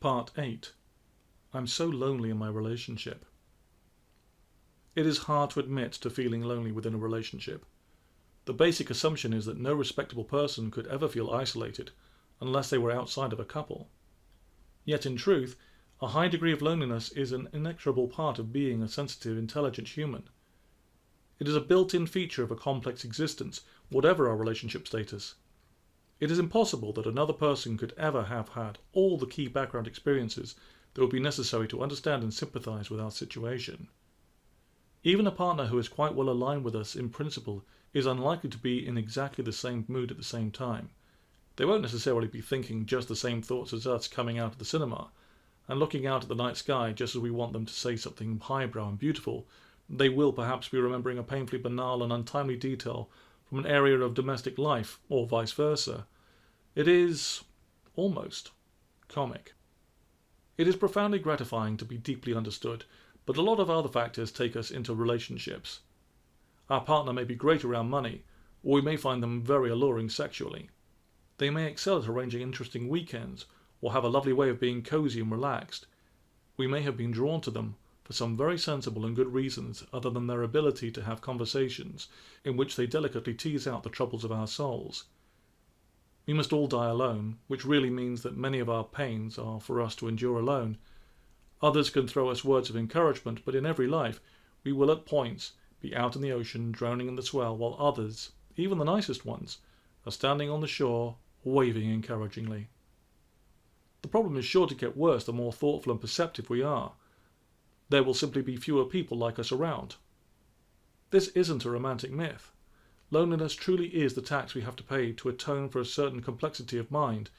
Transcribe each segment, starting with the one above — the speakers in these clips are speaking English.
Part 8. I'm so lonely in my relationship. It is hard to admit to feeling lonely within a relationship. The basic assumption is that no respectable person could ever feel isolated unless they were outside of a couple. Yet in truth, a high degree of loneliness is an inexorable part of being a sensitive, intelligent human. It is a built-in feature of a complex existence, whatever our relationship status. It is impossible that another person could ever have had all the key background experiences that would be necessary to understand and sympathize with our situation. Even a partner who is quite well aligned with us in principle is unlikely to be in exactly the same mood at the same time. They won't necessarily be thinking just the same thoughts as us coming out of the cinema, and looking out at the night sky just as we want them to say something highbrow and beautiful. They will perhaps be remembering a painfully banal and untimely detail from an area of domestic life, or vice versa. It is almost comic. It is profoundly gratifying to be deeply understood, but a lot of other factors take us into relationships. Our partner may be great around money, or we may find them very alluring sexually. They may excel at arranging interesting weekends, or have a lovely way of being cozy and relaxed. We may have been drawn to them for some very sensible and good reasons other than their ability to have conversations in which they delicately tease out the troubles of our souls. We must all die alone, which really means that many of our pains are for us to endure alone. Others can throw us words of encouragement, but in every life we will at points be out in the ocean drowning in the swell, while others, even the nicest ones, are standing on the shore waving encouragingly. The problem is sure to get worse the more thoughtful and perceptive we are. There will simply be fewer people like us around. This isn't a romantic myth. Loneliness truly is the tax we have to pay to atone for a certain complexity of mind.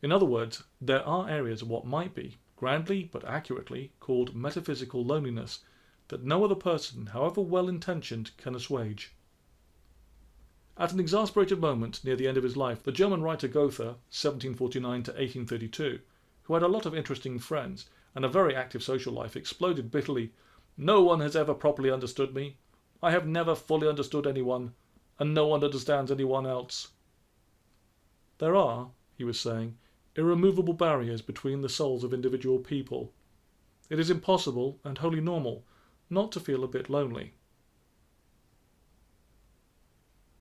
In other words, there are areas of what might be, grandly but accurately, called metaphysical loneliness that no other person, however well-intentioned, can assuage. At an exasperated moment near the end of his life, the German writer Goethe, 1749 to 1832, who had a lot of interesting friends and a very active social life, exploded bitterly, "No one has ever properly understood me. I have never fully understood anyone, and no one understands anyone else." There are, he was saying, irremovable barriers between the souls of individual people. It is impossible and wholly normal not to feel a bit lonely.